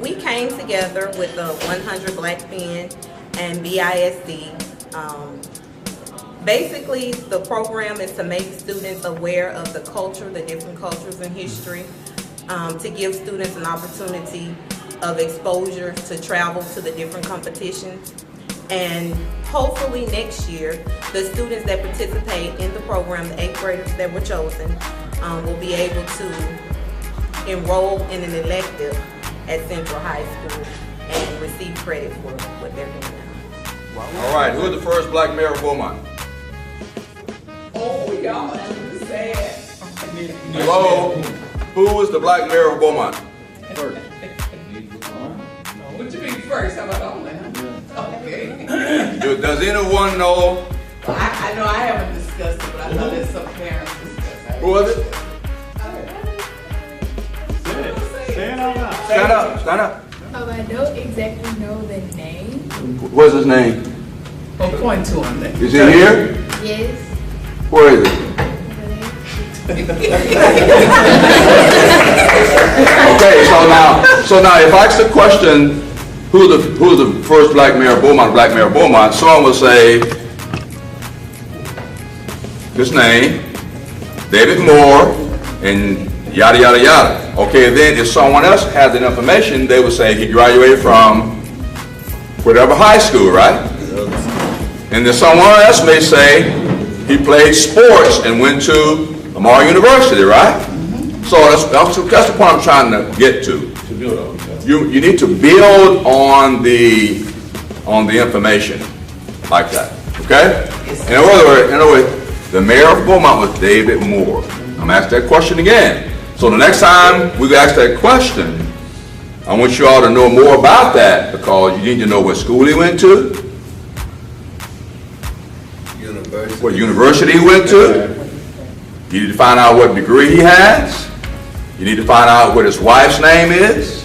We came together with the 100 Black Men and BISD. Basically, the program is to make students aware of the culture, the different cultures and history, to give students an opportunity of exposure to travel to the different competitions. And hopefully next year, the students that participate in the program, the 8th graders that were chosen, will be able to enroll in an elective at Central High School and receive credit for what they're doing now. All right, who is the first Black mayor of Beaumont? Oh, y'all sad. Hello? Who is the Black mayor of Beaumont? First. What you mean first? How about all that? Okay. Does anyone know? I know I haven't discussed it, but I know there's some parents discussing it. Who is it? Stand up. Stand up, stand up. I don't exactly know the name. What's his name? Oh, point to him then. Is he here? Yes. Where is he? Okay, so now if I ask the question, who's the first Black mayor of Beaumont, someone will say his name, David Moore, and yada yada yada. Okay, then if someone else has that information, they would say he graduated from whatever high school, right? And then someone else may say he played sports and went to Lamar University, right? So that's the point I'm trying to get to. You need to build on the information like that, okay? In other words, the mayor of Beaumont was David Moore. I'm gonna ask that question again. So the next time we ask that question, I want you all to know more about that because you need to know what school he went to, what university he went to. You need to find out what degree he has. You need to find out what his wife's name is.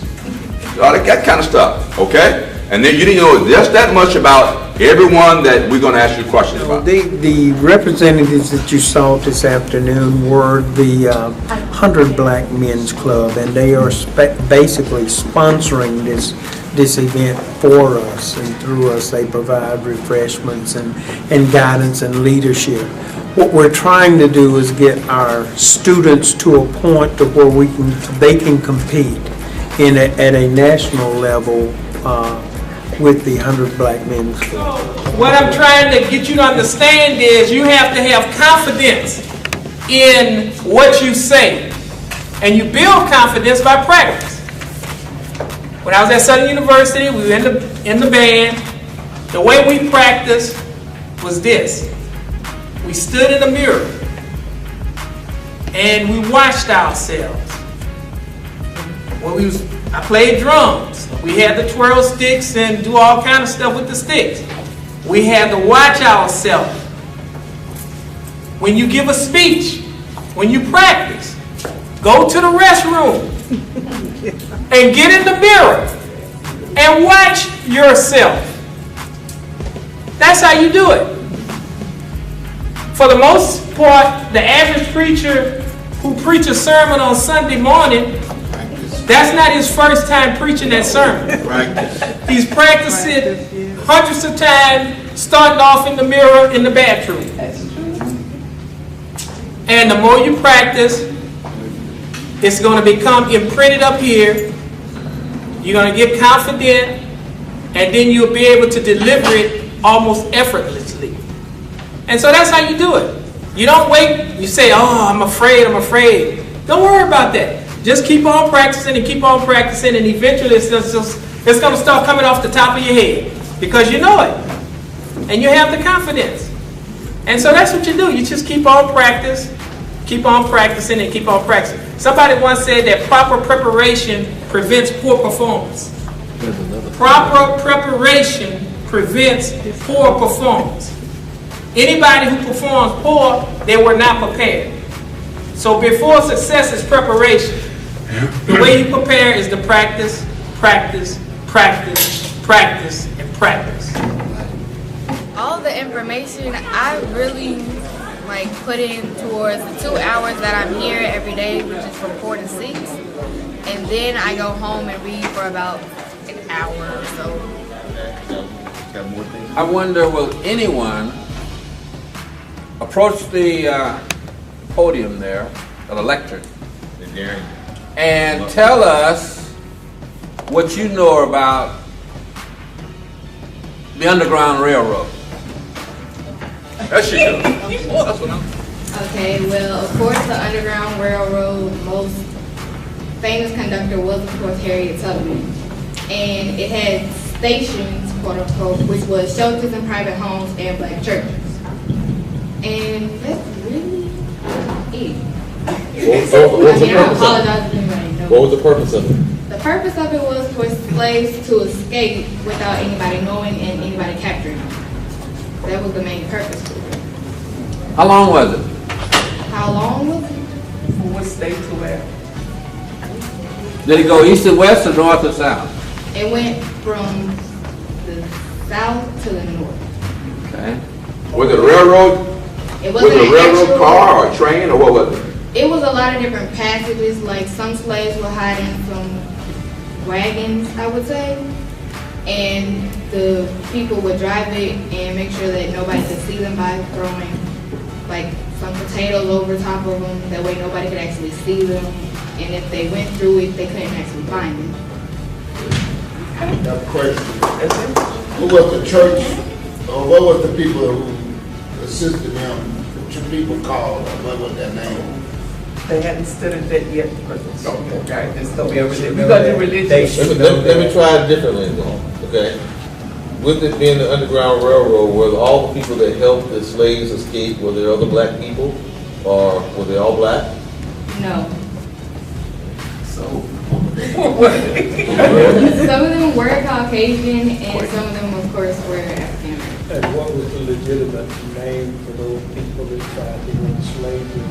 All that kind of stuff, okay? And then you need to know just that much about everyone that we're going to ask you questions about. The representatives that you saw this afternoon were the 100 Black Men's Club, and they are basically sponsoring this event for us, and through us they provide refreshments and guidance and leadership. What we're trying to do is get our students to a point to where they can compete at a national level with the 100 Black Men's Club. What I'm trying to get you to understand is you have to have confidence in what you say. And you build confidence by practice. When I was at Southern University, we were in the band. The way we practiced was this. We stood in the mirror and we watched ourselves. When I played drums. We had to twirl sticks and do all kind of stuff with the sticks. We had to watch ourselves. When you give a speech, when you practice, go to the restroom and get in the mirror and watch yourself. That's how you do it. For the most part, the average preacher who preaches a sermon on Sunday morning, that's not his first time preaching that sermon. He's practiced it hundreds of times, starting off in the mirror in the bathroom. And the more you practice, it's going to become imprinted up here. You're going to get confident, and then you'll be able to deliver it almost effortlessly. And so that's how you do it. You don't wait, you say, oh, I'm afraid. Don't worry about that. Just keep on practicing and keep on practicing, and eventually it's going to start coming off the top of your head because you know it and you have the confidence. And so that's what you do. You just keep on practicing and keep on practicing. Somebody once said that proper preparation prevents poor performance. Proper preparation prevents poor performance. Anybody who performs poor, they were not prepared. So before success is preparation. The way you prepare is to practice, practice, practice, practice, and practice. All the information I really put in towards the 2 hours that I'm here every day, which is from 4 to 6. and then I go home and read for about an hour or so. Got more things? I wonder, will anyone approach the podium there, or the lectern, and tell us what you know about the Underground Railroad? That shit good. That's what I'm. Okay, well, of course, the Underground Railroad, most famous conductor was, of course, Harriet Tubman. And it had stations, quote unquote, which was shelters and private homes and black churches. And that's really it. I apologize if anybody knows. What was the purpose of it? The purpose of it was for slaves to escape without anybody knowing and anybody capturing them. That was the main purpose of it. How long was it? How long was it? From what state to where? Did it go east and west or north or south? It went from the south to the north. Okay. Was it a railroad? It Was wasn't it a an railroad actual- car or a train or what was it? It was a lot of different passages, like some slaves were hiding some wagons, I would say. And the people would drive it and make sure that nobody could see them by throwing like some potatoes over top of them. That way nobody could actually see them. And if they went through it, they couldn't actually find them. Now, question. Who was the church, or what was the people who assisted them? What you people called, or what was their name? They hadn't studied that yet. Okay, this gonna be a religion. They We got the religion. should Let me try it differently, okay? With it being the Underground Railroad, were all the people that helped the slaves escape, were there other black people, or were they all black? No. So, Some of them were Caucasian and some of them, of course, were African American. And what was the legitimate name for those people that tried to enslave you?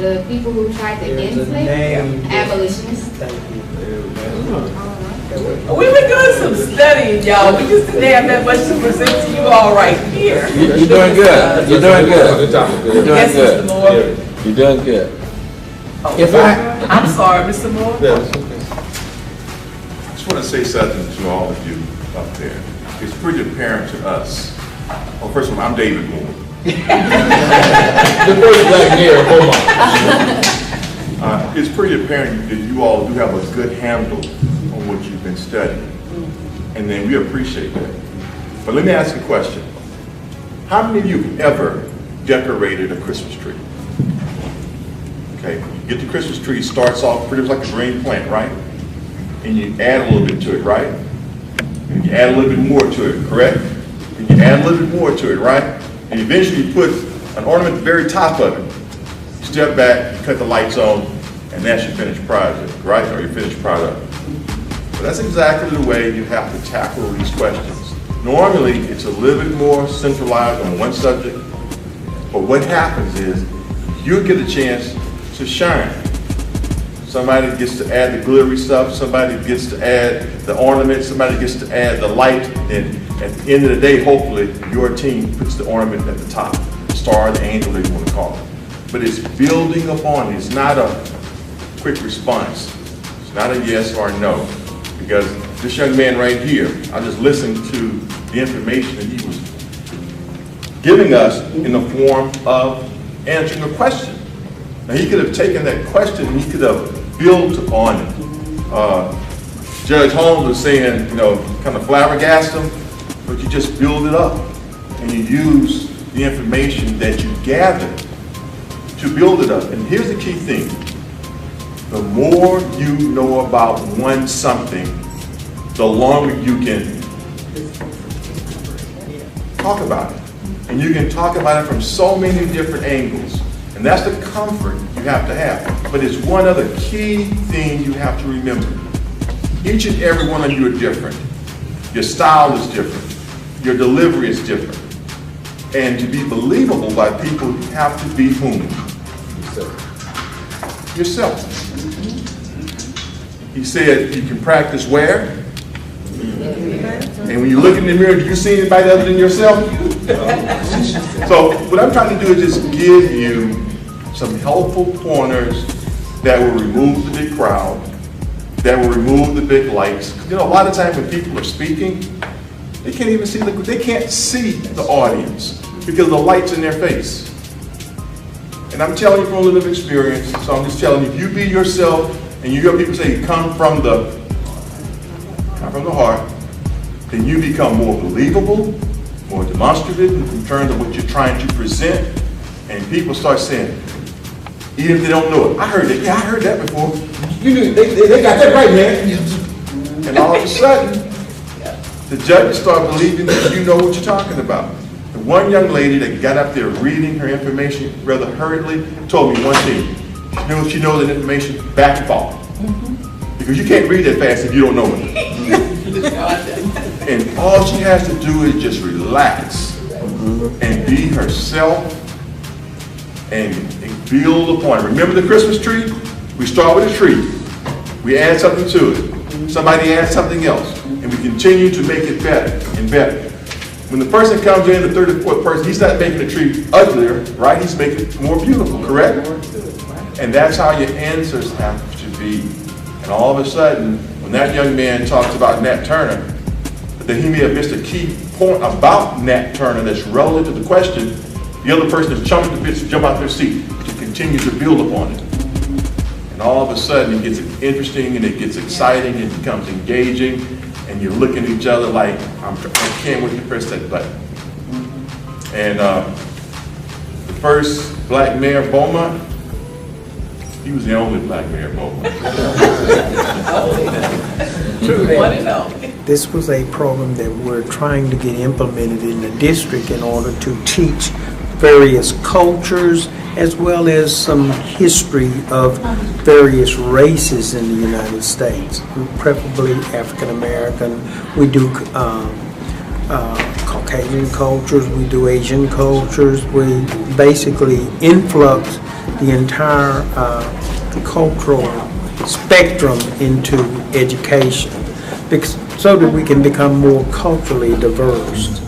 The people who tried to There's a enslave, name. abolitionists. Thank you. we've been doing some studying, y'all. We just didn't have that much to present to you all right here. You're doing good. You're doing good. Good topic. You're doing Yes, good. Mr. Moore. You're doing good. If I'm sorry, Mr. Moore. Yeah, it's okay. I just want to say something to all of you up there. It's pretty apparent to us. Well, first of all, I'm David Moore. The first black mayor of Beaumont. It's pretty apparent that you all do have a good handle on what you've been studying. And then we appreciate that. But let me ask you a question. How many of you have ever decorated a Christmas tree? Okay, you get the Christmas tree, it starts off pretty much like a green plant, right? And you add a little bit to it, right? And you add a little bit more to it, correct? And you add a little bit more to it, right? And eventually you put an ornament at the very top of it. You step back, you cut the lights on, and that's your finished project, right? Or your finished product. But that's exactly the way you have to tackle these questions. Normally, it's a little bit more centralized on one subject, but what happens is you get a chance to shine. Somebody gets to add the glittery stuff, somebody gets to add the ornament, somebody gets to add the light, and at the end of the day, hopefully, your team puts the ornament at the top, the star, the angel, they want to call it. But it's building upon it. It's not a quick response. It's not a yes or a no. Because this young man right here, I just listened to the information that he was giving us in the form of answering a question. Now he could have taken that question and he could have built upon it. Judge Holmes was saying, you know, kind of flabbergast him, but you just build it up and you use the information that you gathered to build it up. And here's the key thing. The more you know about one something, the longer you can talk about it. And you can talk about it from so many different angles. And that's the comfort you have to have. But it's one other key thing you have to remember. Each and every one of you are different. Your style is different. Your delivery is different. And to be believable by people, you have to be whom? Yourself. He said you can practice where? And when you look in the mirror, do you see anybody other than yourself? So what I'm trying to do is just give you some helpful pointers that will remove the big crowd, that will remove the big lights. You know, a lot of times when people are speaking, they can't even see they can't see the audience because the light's in their face. And I'm telling you from a little experience, so I'm just telling you, if you be yourself and you hear people say come from the heart, then you become more believable, more demonstrative in terms of what you're trying to present, and people start saying, even if they don't know it, I heard that, yeah, I heard that before. You knew, they got that right, man. And all of a sudden, the judges start believing that you know what you're talking about. The one young lady that got up there reading her information rather hurriedly told me one thing. She knows that information back and forth. Because you can't read that fast if you don't know it. And all she has to do is just relax and be herself and build upon it. Remember the Christmas tree? We start with a tree. We add something to it. Somebody adds something else. And we continue to make it better and better. When the person comes in, the third or fourth person, he's not making the tree uglier, right? He's making it more beautiful, correct? And that's how your answers have to be. And all of a sudden, when that young man talks about Nat Turner, that he may have missed a key point about Nat Turner that's relevant to the question, the other person is jumping to bits to jump out their seat to continue to build upon it. And all of a sudden, it gets interesting and it gets exciting, it becomes engaging, and you're looking at each other like, I can't wait to press that button. And the first black mayor of Beaumont, he was the only black mayor of Beaumont. This was a program that we're trying to get implemented in the district in order to teach various cultures as well as some history of various races in the United States, preferably African American. We do Caucasian cultures, we do Asian cultures. We basically influx the entire cultural spectrum into education, because, so that we can become more culturally diverse.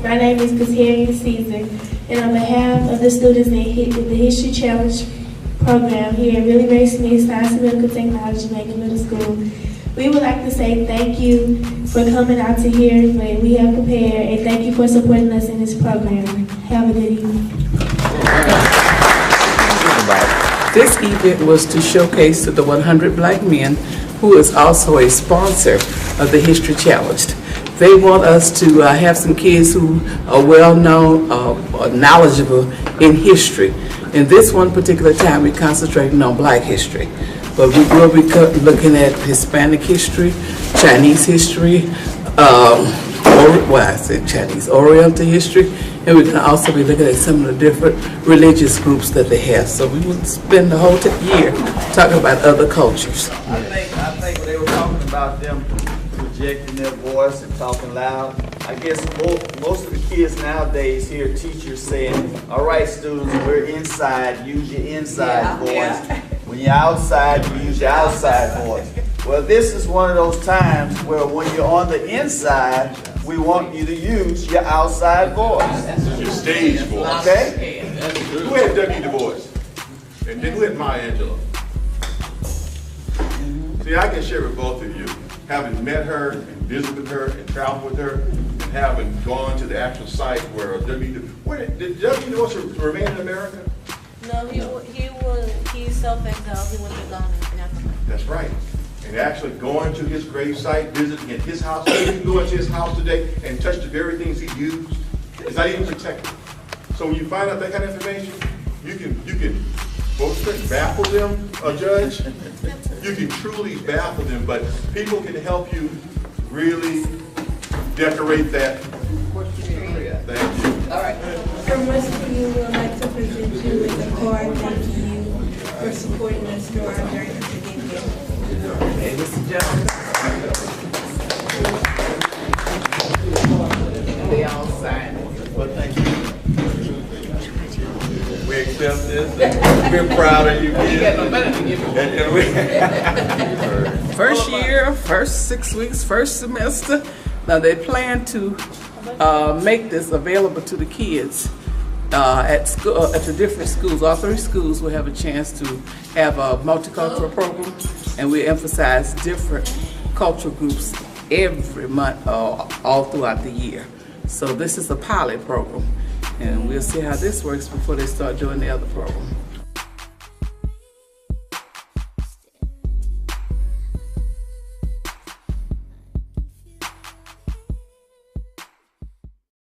My name is Kateria Caesar, and on behalf of the students in the History Challenge program here at Willie Ray Smith Science and Medical Technology Macon Middle School, we would like to say thank you for coming out to hear what we have prepared, and thank you for supporting us in this program. Have a good evening. This event was to showcase to the 100 Black Men, who is also a sponsor of the History Challenge. They want us to have some kids who are well-known, knowledgeable in history. In this one particular time, we're concentrating on Black history. But we will be looking at Hispanic history, Chinese history, Oriental history, and we're going to also be looking at some of the different religious groups that they have. So we will spend the whole year talking about other cultures. I think when they were talking about them projecting their voice and talking loud, I guess most of the kids nowadays hear teachers saying, all right, students, we're inside, use your inside voice. Yeah. When you're outside, you use your outside voice. Well, this is one of those times where when you're on the inside, we want you to use your outside voice. Your stage voice. Okay? Who had W. Du Bois? And then who had Maya Angelou? See, I can share with both of you, having met her and visited with her and traveled with her, and having gone to the actual site where did W. Du Bois remain in America? No, he self-exiled. He went to Ghana in Africa. That's right. And actually going to his grave site, visiting at his house. You can go into his house today and touch the very things he used. It's not even protected. So when you find out that kind of information, you can both baffle them, a judge. You can truly baffle them, but people can help you really decorate that. Thank you. All right. From us, we would like to present you with a card thanking you for supporting us through our journey to get here. Okay, Mr. Jones. They all signed it. Well, thank you. We accept this. We're proud of you. You got no better to give me. First year, first 6 weeks, first semester. Now they plan to make this available to the kids at the different schools, all 3 schools will have a chance to have a multicultural program, and we emphasize different cultural groups every month, all throughout the year. So this is a pilot program, and we'll see how this works before they start doing the other program.